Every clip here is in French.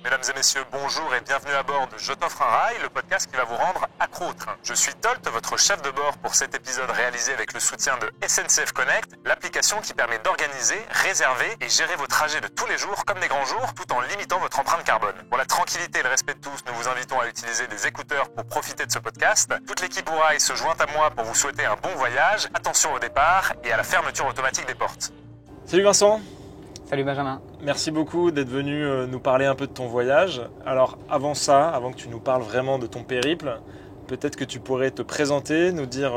Mesdames et messieurs, bonjour et bienvenue à bord de Je t'offre un rail, le podcast qui va vous rendre accro au train. Je suis Tolt, votre chef de bord pour cet épisode réalisé avec le soutien de SNCF Connect, l'application qui permet d'organiser, réserver et gérer vos trajets de tous les jours comme des grands jours tout en limitant votre empreinte carbone. Pour la tranquillité et le respect de tous, nous vous invitons à utiliser des écouteurs pour profiter de ce podcast. Toute l'équipe au rail se joint à moi pour vous souhaiter un bon voyage, attention au départ et à la fermeture automatique des portes. Salut Vincent. Salut Benjamin. Merci beaucoup d'être venu nous parler un peu de ton voyage. Alors avant que tu nous parles vraiment de ton périple, peut-être que tu pourrais te présenter, nous dire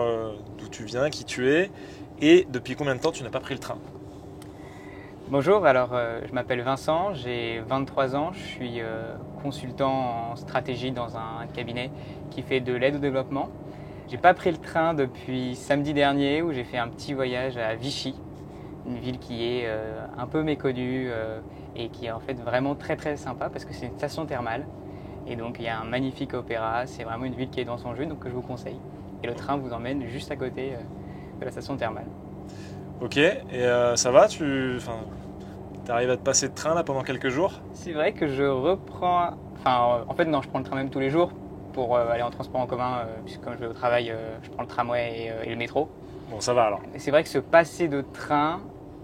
d'où tu viens, qui tu es et depuis combien de temps tu n'as pas pris le train. Bonjour, je m'appelle Vincent, j'ai 23 ans, je suis consultant en stratégie dans un cabinet qui fait de l'aide au développement. J'ai pas pris le train depuis samedi dernier où j'ai fait un petit voyage à Vichy, une ville qui est un peu méconnue et qui est en fait vraiment très très sympa parce que c'est une station thermale et donc il y a un magnifique opéra, c'est vraiment une ville qui est dans son jus donc que je vous conseille. Et le train vous emmène juste à côté de la station thermale. Ok, et ça va, tu arrives à te passer de train là pendant quelques jours? C'est vrai que je reprends, en fait non, je prends le train même tous les jours pour aller en transport en commun puisque quand je vais au travail je prends le tramway et le métro. Bon, ça va alors. Et c'est vrai que se passer de train,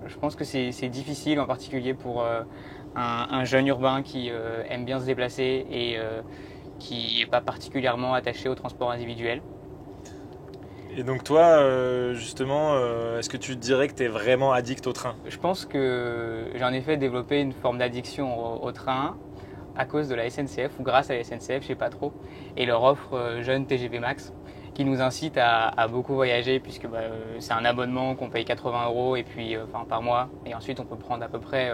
je pense que c'est difficile, en particulier pour un jeune urbain qui aime bien se déplacer et qui n'est pas particulièrement attaché au transport individuel. Et donc toi, justement, est-ce que tu dirais que tu es vraiment addict au train? Je pense que j'ai en effet développé une forme d'addiction au train à cause de la SNCF ou grâce à la SNCF, je sais pas trop, et leur offre Jeune TGV Max, qui nous incite à beaucoup voyager puisque c'est un abonnement qu'on paye 80 € et puis par mois et ensuite on peut prendre à peu près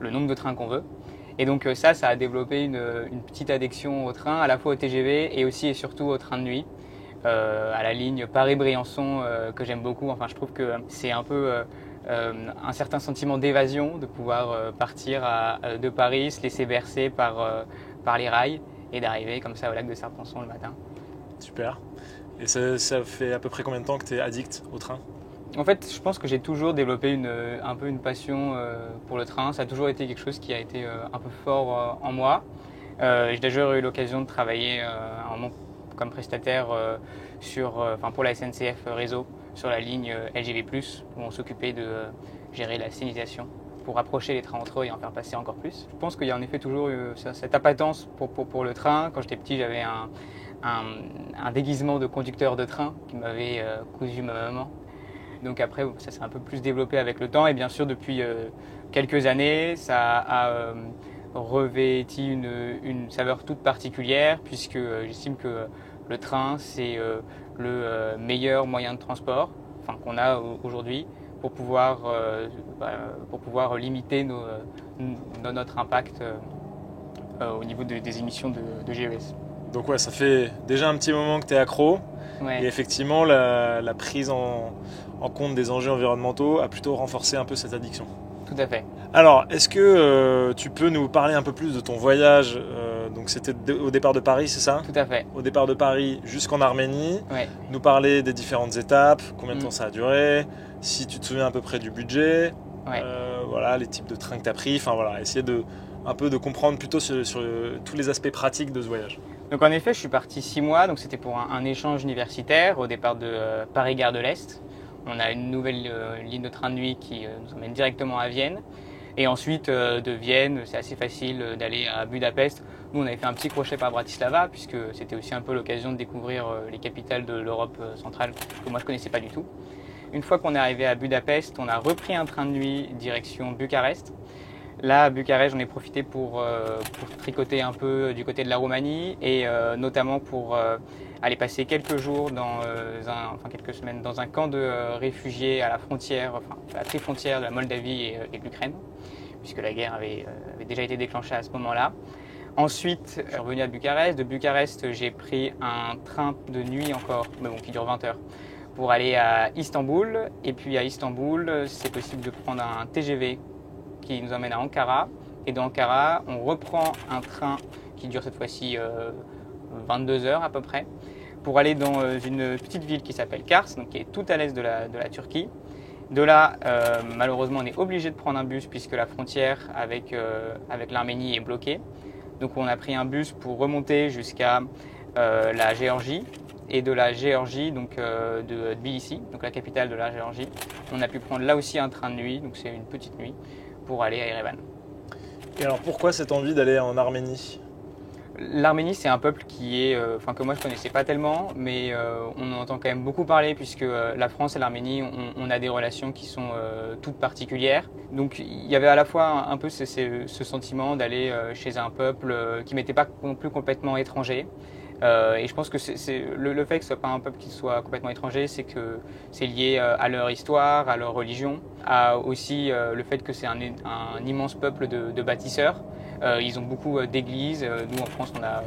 le nombre de trains qu'on veut. Et donc ça a développé une petite addiction au train, à la fois au TGV et aussi et surtout au train de nuit, à la ligne Paris-Briançon que j'aime beaucoup. Enfin, je trouve que c'est un peu un certain sentiment d'évasion de pouvoir partir de Paris, se laisser bercer par les rails et d'arriver comme ça au lac de Serpenson le matin. Super. Et ça fait à peu près combien de temps que tu es addict au train? En fait, je pense que j'ai toujours développé un peu une passion pour le train. Ça a toujours été quelque chose qui a été un peu fort en moi. J'ai déjà eu l'occasion de travailler comme prestataire pour la SNCF Réseau sur la ligne LGV+, où on s'occupait de gérer la signalisation pour rapprocher les trains entre eux et en faire passer encore plus. Je pense qu'il y a en effet toujours eu cette appétence pour le train. Quand j'étais petit, j'avais un déguisement de conducteur de train qui m'avait cousu ma maman. Donc après, ça s'est un peu plus développé avec le temps et bien sûr depuis quelques années, ça a revêti une saveur toute particulière puisque j'estime que le train c'est le meilleur moyen de transport qu'on a aujourd'hui pour pouvoir limiter notre impact au niveau des émissions de GES. Donc ouais, ça fait déjà un petit moment que tu es accro. Ouais. Et effectivement, la prise en compte des enjeux environnementaux a plutôt renforcé un peu cette addiction. Tout à fait. Alors, est-ce que tu peux nous parler un peu plus de ton voyage? Donc c'était au départ de Paris, c'est ça? Tout à fait. Au départ de Paris jusqu'en Arménie. Ouais. Nous parler des différentes étapes, combien de temps ça a duré, si tu te souviens à peu près du budget, Ouais. voilà, les types de trains que tu as pris, essayer un peu de comprendre plutôt sur tous les aspects pratiques de ce voyage. Donc en effet, je suis parti 6 mois, donc c'était pour un échange universitaire au départ de Paris-Gare de l'Est. On a une nouvelle ligne de train de nuit qui nous emmène directement à Vienne. Et ensuite, de Vienne, c'est assez facile d'aller à Budapest. Nous, on avait fait un petit crochet par Bratislava, puisque c'était aussi un peu l'occasion de découvrir les capitales de l'Europe centrale, que moi je ne connaissais pas du tout. Une fois qu'on est arrivé à Budapest, on a repris un train de nuit direction Bucarest. Là, à Bucarest, j'en ai profité pour tricoter un peu du côté de la Roumanie et notamment pour aller passer quelques jours quelques semaines dans un camp de réfugiés à la frontière, à la tri-frontière de la Moldavie et de l'Ukraine, puisque la guerre avait déjà été déclenchée à ce moment-là. Ensuite, je suis revenu à Bucarest. De Bucarest, j'ai pris un train de nuit encore, mais bon, qui dure 20 heures, pour aller à Istanbul. Et puis à Istanbul, c'est possible de prendre un TGV qui nous emmène à Ankara. Et d'Ankara, on reprend un train qui dure cette fois-ci 22 heures à peu près, pour aller dans une petite ville qui s'appelle Kars, donc qui est tout à l'est de la Turquie. De là, malheureusement, on est obligé de prendre un bus puisque la frontière avec l'Arménie est bloquée. Donc on a pris un bus pour remonter jusqu'à la Géorgie. Et de la Géorgie, donc de Tbilissi, donc la capitale de la Géorgie, on a pu prendre là aussi un train de nuit, donc c'est une petite nuit, pour aller à Erevan. Et alors pourquoi cette envie d'aller en Arménie ? L'Arménie, c'est un peuple qui est, que moi je connaissais pas tellement, mais on en entend quand même beaucoup parler puisque la France et l'Arménie, on a des relations qui sont toutes particulières. Donc il y avait à la fois un peu ce sentiment d'aller chez un peuple qui m'était pas non plus complètement étranger. Et je pense que le fait que ce soit pas un peuple qui soit complètement étranger, c'est que c'est lié à leur histoire, à leur religion, à aussi le fait que c'est un immense peuple de bâtisseurs. Ils ont beaucoup d'églises. Nous en France, on a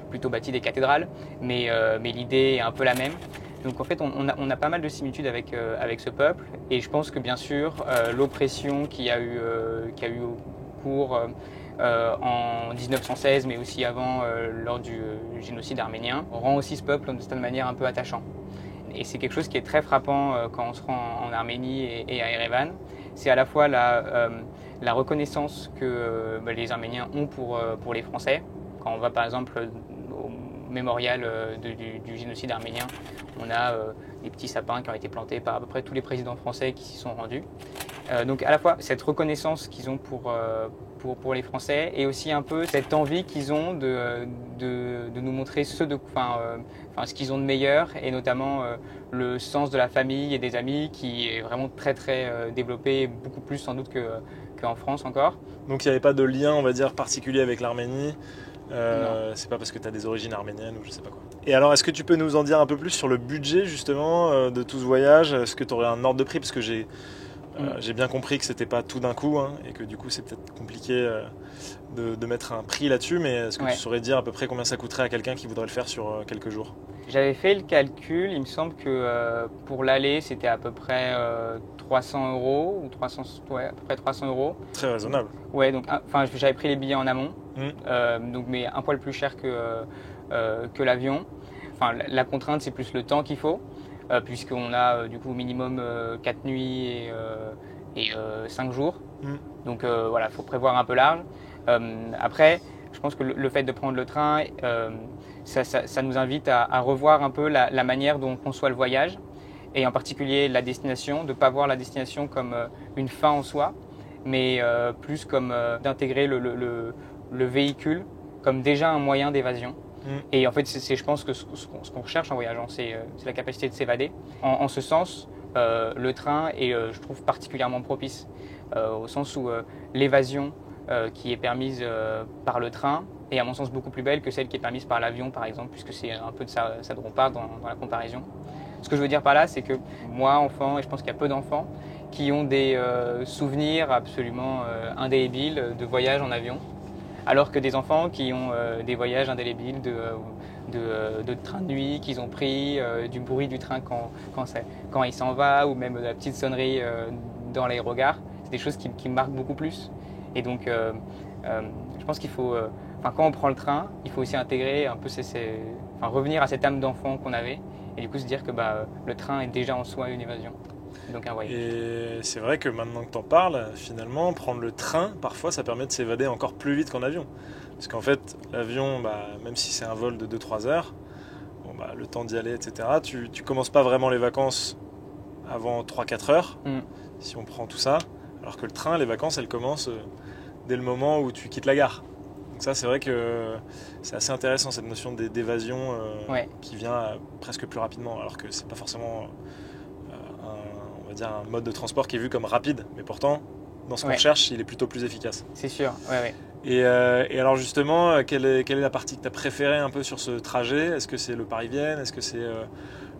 plutôt bâti des cathédrales, mais l'idée est un peu la même. Donc en fait, on a pas mal de similitudes avec ce peuple. Et je pense que bien sûr, l'oppression qu'il y a eu au cours en 1916, mais aussi avant lors du génocide arménien, rend aussi ce peuple d'une certaine manière un peu attachant. Et c'est quelque chose qui est très frappant quand on se rend en Arménie et à Erevan. C'est à la fois la reconnaissance que les Arméniens ont pour les Français. Quand on va par exemple au mémorial du génocide arménien, on a des petits sapins qui ont été plantés par à peu près tous les présidents français qui s'y sont rendus. Donc à la fois cette reconnaissance qu'ils ont pour les Français et aussi un peu cette envie qu'ils ont de nous montrer ce qu'ils ont de meilleur et notamment le sens de la famille et des amis qui est vraiment très très développé, beaucoup plus sans doute qu'en France encore. Donc il n'y avait pas de lien, on va dire, particulier avec l'Arménie. C'est pas parce que tu as des origines arméniennes ou je sais pas quoi. Et alors, est-ce que tu peux nous en dire un peu plus sur le budget justement de tout ce voyage ? Est-ce que tu aurais un ordre de prix ? Parce que j'ai bien compris que c'était pas tout d'un coup et que du coup c'est peut-être compliqué de mettre un prix là-dessus, mais est-ce que tu saurais dire à peu près combien ça coûterait à quelqu'un qui voudrait le faire sur quelques jours ? J'avais fait le calcul, il me semble que pour l'aller c'était à peu près 300 € ou 300, ouais, à peu près 300 €. Très raisonnable. Ouais, donc j'avais pris les billets en amont, mais un poil plus cher que l'avion. Enfin, la contrainte c'est plus le temps qu'il faut. Puisqu'on a du coup au minimum 4 nuits et 5 jours. Donc voilà, il faut prévoir un peu large. Après, je pense que le fait de prendre le train, ça nous invite à revoir un peu la manière dont on conçoit le voyage, et en particulier la destination, de ne pas voir la destination comme une fin en soi, mais plus comme d'intégrer le véhicule comme déjà un moyen d'évasion. Et en fait, c'est je pense que ce qu'on recherche en voyageant, c'est la capacité de s'évader. En ce sens, le train est, je trouve, particulièrement propice, au sens où l'évasion qui est permise par le train est à mon sens beaucoup plus belle que celle qui est permise par l'avion, par exemple, puisque c'est un peu de ça dont on parle dans la comparaison. Ce que je veux dire par là, c'est que moi, enfant, et je pense qu'il y a peu d'enfants qui ont des souvenirs absolument indélébiles de voyage en avion, alors que des enfants qui ont des voyages indélébiles de train de nuit qu'ils ont pris, du bruit du train quand il s'en va, ou même de la petite sonnerie dans l'aérogare, c'est des choses qui me marquent beaucoup plus. Et donc, je pense qu'il faut, quand on prend le train, il faut aussi intégrer un peu revenir à cette âme d'enfant qu'on avait, et du coup se dire que le train est déjà en soi une évasion. Donc un voyage. Et c'est vrai que maintenant que tu en parles, finalement, prendre le train, parfois, ça permet de s'évader encore plus vite qu'en avion. Parce qu'en fait, l'avion, même si c'est un vol de 2-3 heures, le temps d'y aller, etc., tu commences pas vraiment les vacances avant 3-4 heures, si on prend tout ça. Alors que le train, les vacances, elles commencent dès le moment où tu quittes la gare. Donc ça, c'est vrai que c'est assez intéressant, cette notion d'évasion qui vient presque plus rapidement, alors que c'est pas forcément... un mode de transport qui est vu comme rapide, mais pourtant, dans ce qu'on recherche, il est plutôt plus efficace. C'est sûr, ouais. Et alors justement, quelle est la partie que tu as préférée un peu sur ce trajet ? Est-ce que c'est le Paris-Vienne ? Est-ce que c'est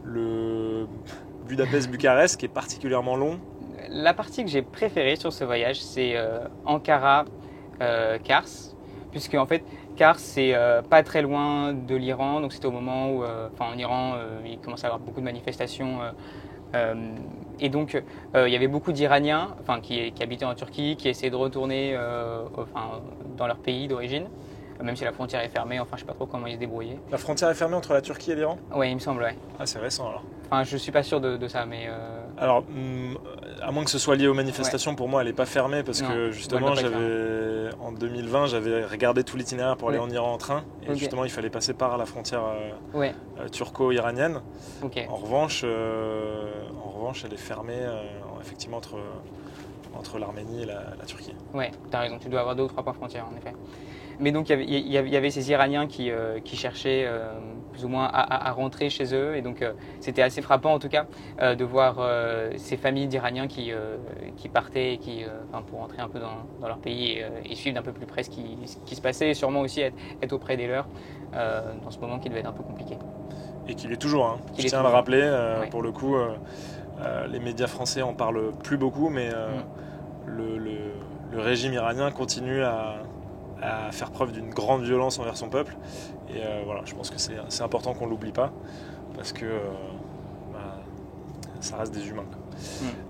le Budapest-Bucarest qui est particulièrement long ? La partie que j'ai préférée sur ce voyage, c'est Ankara-Kars, puisque en fait, Kars, c'est pas très loin de l'Iran, donc c'était au moment où, en Iran, il commence à y avoir beaucoup de manifestations. Et donc, il y avait beaucoup d'Iraniens qui habitaient en Turquie, qui essayaient de retourner dans leur pays d'origine, même si la frontière est fermée. Je ne sais pas trop comment ils se débrouillaient. La frontière est fermée entre la Turquie et l'Iran ? Oui, il me semble, ouais. Ah, c'est récent alors. Je ne suis pas sûr de ça, mais... Alors, à moins que ce soit lié aux manifestations, pour moi, elle n'est pas fermée parce que justement, en 2020, j'avais regardé tout l'itinéraire pour aller Ouais. en Iran en train. Et Ok. justement, il fallait passer par la frontière Ouais, turco-iranienne. ok. En revanche, elle est fermée effectivement entre l'Arménie et la Turquie. Ouais, t'as raison, tu dois avoir 2 ou 3 points frontières en effet. Mais donc il y avait ces Iraniens qui cherchaient plus ou moins à rentrer chez eux, et donc c'était assez frappant en tout cas de voir ces familles d'Iraniens qui partaient et enfin, pour rentrer un peu dans leur pays et suivre d'un peu plus près ce qui se passait, et sûrement aussi être auprès des leurs dans ce moment qui devait être un peu compliqué. Et qu'il est toujours, hein. Qu'il Je est tiens à le toujours. rappeler, Ouais. pour le coup, les médias français en parlent plus beaucoup, mais le régime iranien continue à faire preuve d'une grande violence envers son peuple. Et voilà, je pense que c'est important qu'on ne l'oublie pas, parce que bah, ça reste des humains.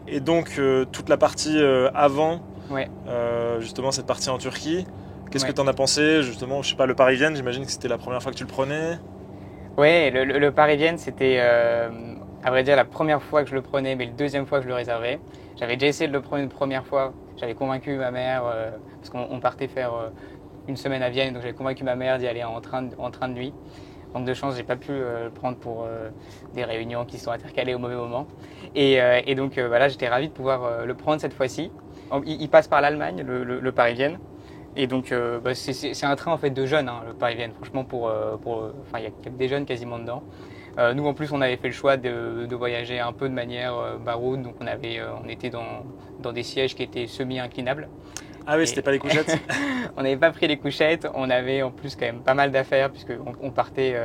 Et donc, toute la partie avant, Ouais. justement cette partie en Turquie, qu'est-ce Ouais. que tu en as pensé? Justement, je sais pas, le Paris-Vienne, j'imagine que c'était la première fois que tu le prenais. Ouais, le Paris-Vienne, c'était à vrai dire la première fois que je le prenais, mais la deuxième fois que je le réservais. J'avais déjà essayé de le prendre une première fois, j'avais convaincu ma mère, parce qu'on partait faire une semaine à Vienne, donc j'avais convaincu ma mère d'y aller en train de nuit. Manque de chance, j'ai pas pu le prendre pour des réunions qui se sont intercalées au mauvais moment. Et donc voilà, j'étais ravi de pouvoir le prendre cette fois-ci. Il passe par l'Allemagne, le Paris-Vienne. Et donc bah, c'est un train en fait de jeunes, hein, le Paris-Vienne. Franchement, enfin, il y a que des jeunes quasiment dedans. Nous en plus, on avait fait le choix de voyager un peu de manière baroud, donc on était dans des sièges qui étaient semi-inclinables. Ah oui, Et- c'était pas les couchettes. On n'avait pas pris les couchettes, on avait en plus quand même pas mal d'affaires puisqu'on partait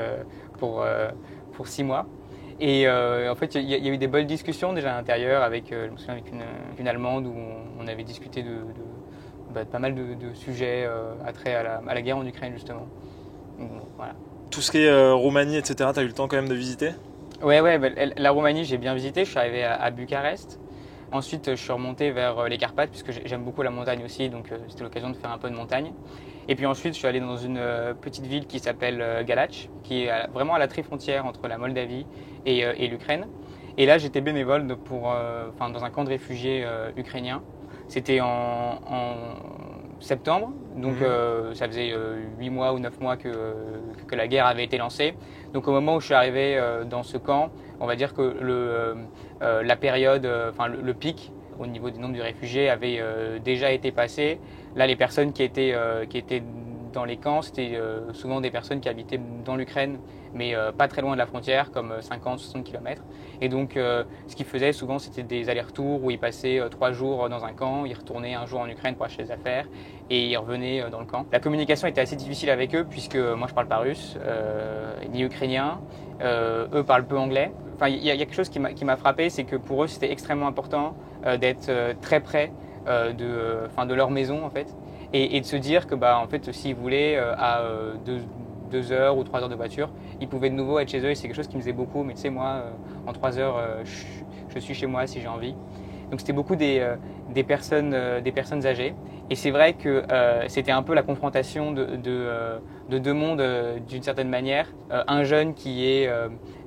pour 6 mois. Et en fait, il y a eu des bonnes discussions déjà à l'intérieur avec, je me souviens, avec une Allemande où on avait discuté de pas mal de sujets attrait à la guerre en Ukraine justement. Donc, bon, voilà. Tout ce qui est Roumanie, etc., tu as eu le temps quand même de visiter? Ouais, bah, la Roumanie, j'ai bien visité. Je suis arrivé à Bucarest. Ensuite, je suis remonté vers les Carpates, puisque j'aime beaucoup la montagne aussi, donc c'était l'occasion de faire un peu de montagne. Et puis ensuite, je suis allé dans une petite ville qui s'appelle Galați, qui est vraiment à la tri-frontière entre la Moldavie et l'Ukraine. Et là, j'étais bénévole dans un camp de réfugiés ukrainiens. C'était en septembre, donc ça faisait 8 mois ou 9 mois que la guerre avait été lancée. Donc au moment où je suis arrivé dans ce camp, on va dire que la période, le pic au niveau du nombre de réfugiés avait déjà été passé. Là, les personnes qui étaient dans les camps, c'était souvent des personnes qui habitaient dans l'Ukraine, mais pas très loin de la frontière, comme 50-60 km. Et donc, ce qu'ils faisaient souvent, c'était des allers-retours où ils passaient 3 jours dans un camp, ils retournaient un jour en Ukraine pour acheter des affaires, et ils revenaient dans le camp. La communication était assez difficile avec eux, puisque moi je parle pas russe, ni ukrainien, eux parlent peu anglais. Enfin, il y a quelque chose qui m'a frappé, c'est que pour eux, c'était extrêmement important d'être très près de leur maison, en fait, et de se dire que, bah, en fait, s'ils voulaient, à 2 heures ou 3 heures de voiture, ils pouvaient de nouveau être chez eux, et c'est quelque chose qui me faisait beaucoup. Mais tu sais, moi, en 3 heures, je suis chez moi si j'ai envie. Donc c'était beaucoup des personnes âgées. Et c'est vrai que c'était un peu la confrontation de deux mondes d'une certaine manière. Un jeune qui est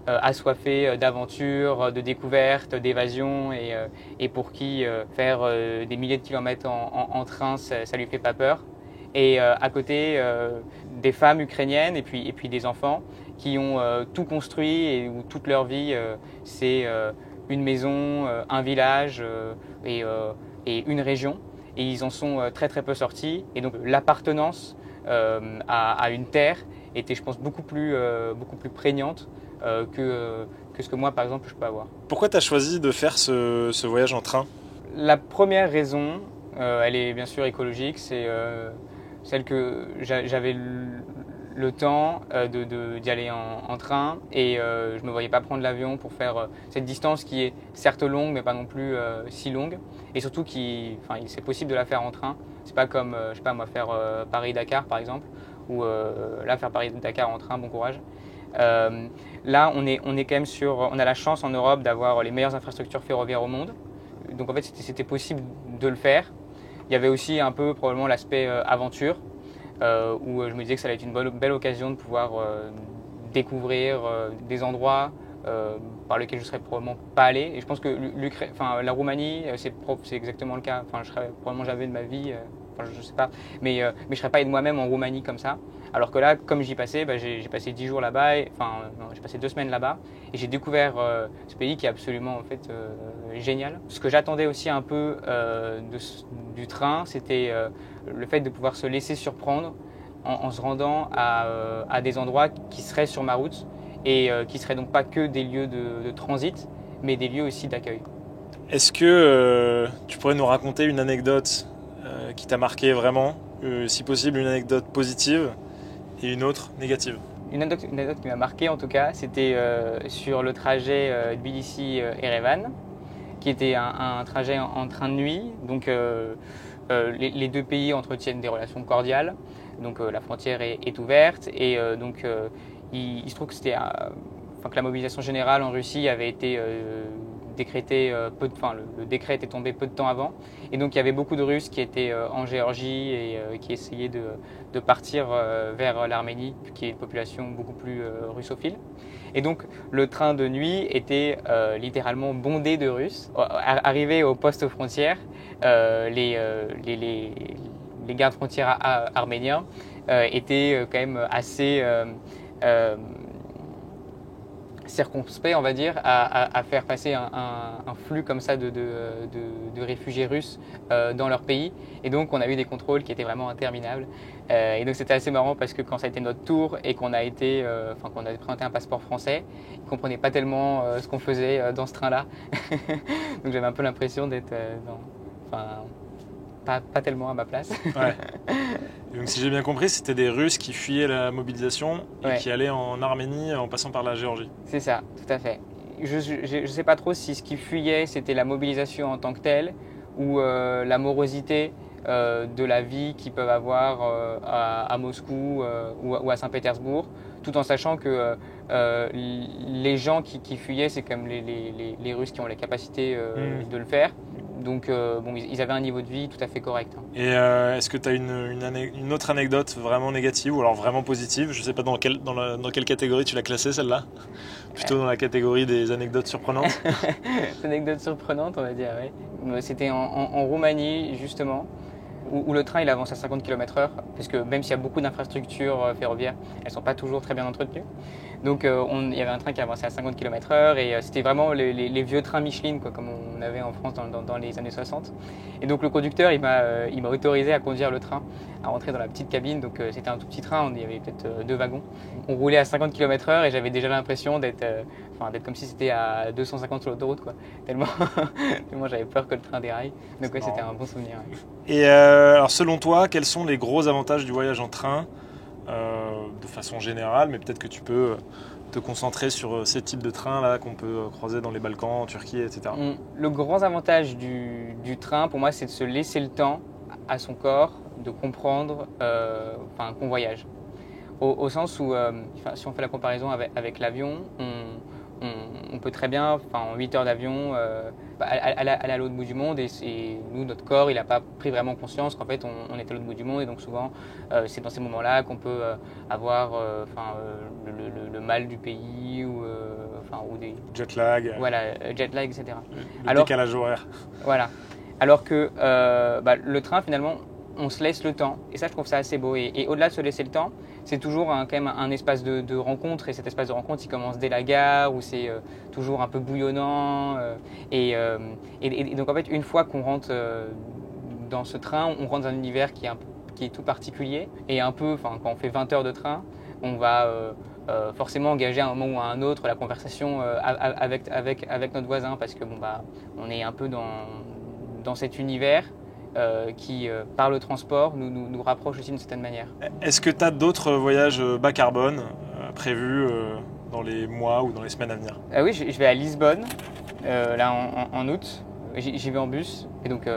assoiffé d'aventure, de découverte, d'évasion, et pour qui faire des milliers de kilomètres en train, ça lui fait pas peur. Et à côté, des femmes ukrainiennes et puis des enfants qui ont tout construit, et où toute leur vie, c'est une maison, un village et une région. Et ils en sont très très peu sortis. Et donc l'appartenance à une terre était, je pense, beaucoup plus prégnante que ce que moi, par exemple, je peux avoir. Pourquoi tu as choisi de faire ce voyage en train? La première raison, elle est bien sûr écologique, c'est celle que j'avais le temps d'y aller en train, et je ne me voyais pas prendre l'avion pour faire cette distance qui est certes longue mais pas non plus si longue, et surtout c'est possible de la faire en train. C'est pas comme je sais pas moi, faire Paris-Dakar par exemple, ou là faire Paris-Dakar en train, bon courage. Là on est quand même on a la chance en Europe d'avoir les meilleures infrastructures ferroviaires au monde, donc en fait c'était possible de le faire. Il y avait aussi un peu probablement l'aspect aventure, où je me disais que ça allait être une belle occasion de pouvoir découvrir des endroits par lesquels je ne serais probablement pas allé. Et je pense que la Roumanie, c'est exactement le cas. Enfin, je serais probablement jamais de ma vie, enfin, je sais pas, mais je serais pas allé de moi-même en Roumanie comme ça. Alors que là, comme j'y passais, j'ai passé 10 jours là-bas, j'ai passé 2 semaines là-bas, et j'ai découvert ce pays qui est absolument en fait génial. Ce que j'attendais aussi un peu du train, c'était le fait de pouvoir se laisser surprendre en se rendant à des endroits qui seraient sur ma route et qui seraient donc pas que des lieux de transit, mais des lieux aussi d'accueil. Est-ce que tu pourrais nous raconter une anecdote qui t'a marqué vraiment, si possible une anecdote positive et une autre négative? Une anecdote qui m'a marqué en tout cas, c'était sur le trajet Tbilissi-Erevan, qui était un trajet en train de nuit. Donc les deux pays entretiennent des relations cordiales, donc la frontière est ouverte et il se trouve que que la mobilisation générale en Russie avait été décrétée le décret était tombé peu de temps avant, et donc il y avait beaucoup de Russes qui étaient en Géorgie et qui essayaient de partir vers l'Arménie, qui est une population beaucoup plus russophile. Et donc le train de nuit était littéralement bondé de Russes. Arrivé au poste frontière, les gardes frontières arméniens étaient quand même assez circonspect, on va dire, à faire passer un flux comme ça de réfugiés russes dans leur pays. Et donc, on a eu des contrôles qui étaient vraiment interminables. Et donc, c'était assez marrant parce que quand ça a été notre tour et qu'on a présenté un passeport français, ils ne comprenaient pas tellement ce qu'on faisait dans ce train-là. Donc, j'avais un peu l'impression d'être pas tellement à ma place. Ouais. Et donc, si j'ai bien compris, c'était des Russes qui fuyaient la mobilisation et qui allaient en Arménie en passant par la Géorgie. C'est ça, tout à fait. Je ne sais pas trop si ce qui fuyait, c'était la mobilisation en tant que telle ou la morosité de la vie qu'ils peuvent avoir à Moscou ou à Saint-Pétersbourg, tout en sachant que les gens qui fuyaient, c'est comme les Russes qui ont la capacité de le faire. Donc ils avaient un niveau de vie tout à fait correct. Et est-ce que tu as une autre anecdote vraiment négative ou alors vraiment positive? Je ne sais pas dans quelle catégorie tu l'as classée celle-là. Plutôt dans la catégorie des anecdotes surprenantes. Anecdote surprenante, on va dire, oui. C'était en Roumanie, justement, où le train il avance à 50 km/h, parce que même s'il y a beaucoup d'infrastructures ferroviaires, elles ne sont pas toujours très bien entretenues. Donc il y avait un train qui avançait à 50 km/h et c'était vraiment les vieux trains Michelin, quoi, comme on avait en France dans les années 60. Et donc le conducteur il m'a autorisé à conduire le train, à rentrer dans la petite cabine. Donc c'était un tout petit train, il y avait peut-être 2 wagons. On roulait à 50 km/h et j'avais déjà l'impression d'être comme si c'était à 250 sur l'autoroute, quoi. Tellement j'avais peur que le train déraille. Donc c'était un bon souvenir. Ouais. Et alors selon toi, quels sont les gros avantages du voyage en train de façon générale, mais peut-être que tu peux te concentrer sur ces types de trains là qu'on peut croiser dans les Balkans, en Turquie, etc. Le grand avantage du train, pour moi, c'est de se laisser le temps à son corps de comprendre qu'on voyage. Au sens où, si on fait la comparaison avec l'avion, on peut très bien, en 8 heures d'avion, aller à l'autre bout du monde et nous, notre corps, il n'a pas pris vraiment conscience qu'en fait, on est à l'autre bout du monde et donc souvent, c'est dans ces moments-là qu'on peut avoir le mal du pays ou des... Jet lag. Voilà, jet lag, etc. Le décalage horaire. Voilà. Alors que le train, finalement, on se laisse le temps. Et ça, je trouve ça assez beau. Et au-delà de se laisser le temps, c'est toujours quand même un espace de rencontre. Et cet espace de rencontre, il commence dès la gare, où c'est toujours un peu bouillonnant. Et donc, en fait, une fois qu'on rentre dans ce train, on rentre dans un univers qui est tout particulier. Et un peu, quand on fait 20 heures de train, on va forcément engager à un moment ou à un autre la conversation avec notre voisin. Parce que on est un peu dans cet univers qui, par le transport, nous rapproche aussi d'une certaine manière. Est-ce que tu as d'autres voyages bas carbone prévus dans les mois ou dans les semaines à venir? Oui, je vais à Lisbonne, là en août. J'y vais en bus. Et donc,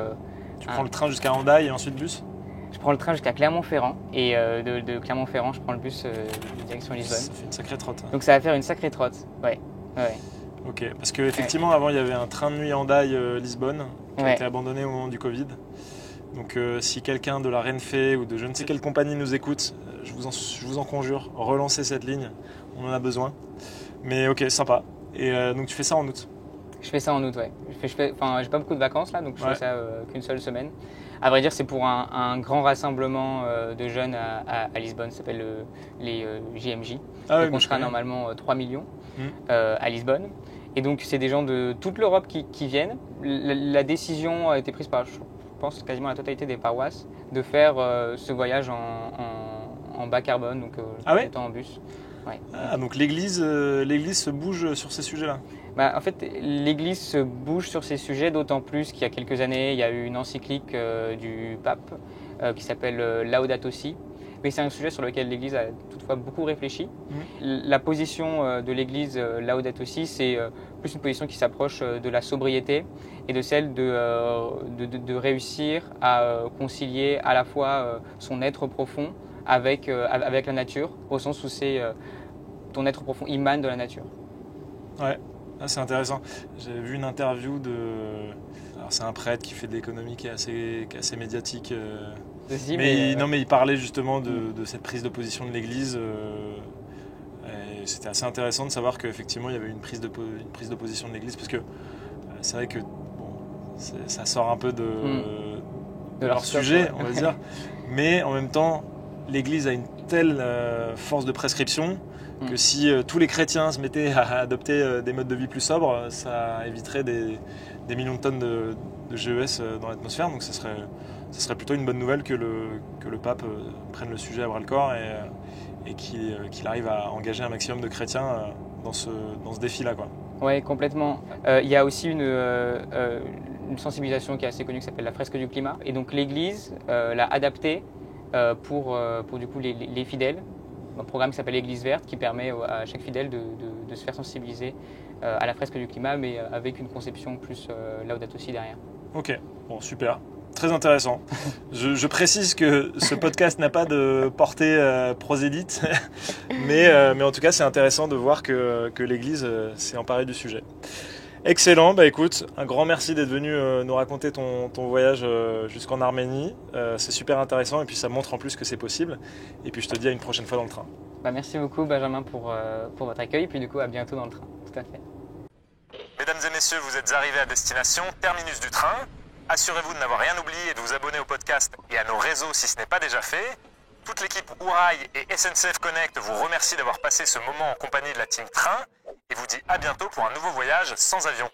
tu prends le train jusqu'à Hendaye et ensuite bus? Je prends le train jusqu'à Clermont-Ferrand. Et de Clermont-Ferrand, je prends le bus direction Lisbonne. Ça fait une sacrée trotte. Donc ça va faire une sacrée trotte, ouais. Ok, parce qu'effectivement, avant, il y avait un train de nuit Hendaye-Lisbonne qui a été abandonné au moment du Covid. Donc si quelqu'un de la Renfe ou de je ne sais quelle compagnie nous écoute, je vous en conjure, relancez cette ligne, on en a besoin. Mais ok, sympa. Et donc tu fais ça en août? Je fais ça en août, ouais. J'ai pas beaucoup de vacances là, donc je fais ça qu'une seule semaine. À vrai dire, c'est pour un grand rassemblement de jeunes à Lisbonne, ça s'appelle les JMJ. Ah oui, Donc on sera normalement 3 millions Mm. à Lisbonne. Et donc c'est des gens de toute l'Europe qui viennent. La décision a été prise par, je pense, quasiment la totalité des paroisses de faire ce voyage en bas carbone, donc Ah ouais étant en bus. Ouais. Ah, donc l'Église se bouge sur ces sujets-là. En fait, l'Église se bouge sur ces sujets, d'autant plus qu'il y a quelques années, il y a eu une encyclique du pape qui s'appelle Laudato Si. Mais c'est un sujet sur lequel l'Église a toutefois beaucoup réfléchi. La position de l'Église Laudato Si, c'est plus une position qui s'approche de la sobriété et de celle de réussir à concilier à la fois son être profond avec la nature, au sens où ton être profond émane de la nature. Ouais, ah, c'est intéressant. J'avais vu une interview alors c'est un prêtre qui fait de l'économie qui est assez médiatique. Mais il parlait justement de cette prise de position de l'Église. Et c'était assez intéressant de savoir qu'effectivement il y avait une prise de position de l'Église, parce que c'est vrai que ça sort un peu de leur sujet, on va dire. Mais en même temps, l'Église a une telle force de prescription que si tous les chrétiens se mettaient à adopter des modes de vie plus sobres, ça éviterait des millions de tonnes de GES dans l'atmosphère. Donc ce serait plutôt une bonne nouvelle que le pape prenne le sujet à bras-le-corps et qu'il arrive à engager un maximum de chrétiens dans ce défi-là, quoi. Oui, complètement. Il y a aussi une sensibilisation qui est assez connue qui s'appelle la fresque du climat. Et donc l'Église l'a adaptée pour du coup les fidèles. Un programme qui s'appelle l'Église verte qui permet à chaque fidèle de se faire sensibiliser à la fresque du climat, mais avec une conception plus Laudato Si derrière. Ok, bon, super. Très intéressant. Je précise que ce podcast n'a pas de portée prosélyte, mais en tout cas c'est intéressant de voir que l'Église s'est emparée du sujet. Excellent, bah écoute, un grand merci d'être venu nous raconter ton voyage jusqu'en Arménie. C'est super intéressant et puis ça montre en plus que c'est possible. Et puis je te dis à une prochaine fois dans le train. Merci beaucoup Benjamin pour votre accueil et puis du coup à bientôt dans le train. Tout à fait. Mesdames et messieurs, vous êtes arrivés à destination, terminus du train. Assurez-vous de n'avoir rien oublié et de vous abonner au podcast et à nos réseaux si ce n'est pas déjà fait. Toute l'équipe Ourail et SNCF Connect vous remercie d'avoir passé ce moment en compagnie de la team Train et vous dit à bientôt pour un nouveau voyage sans avion.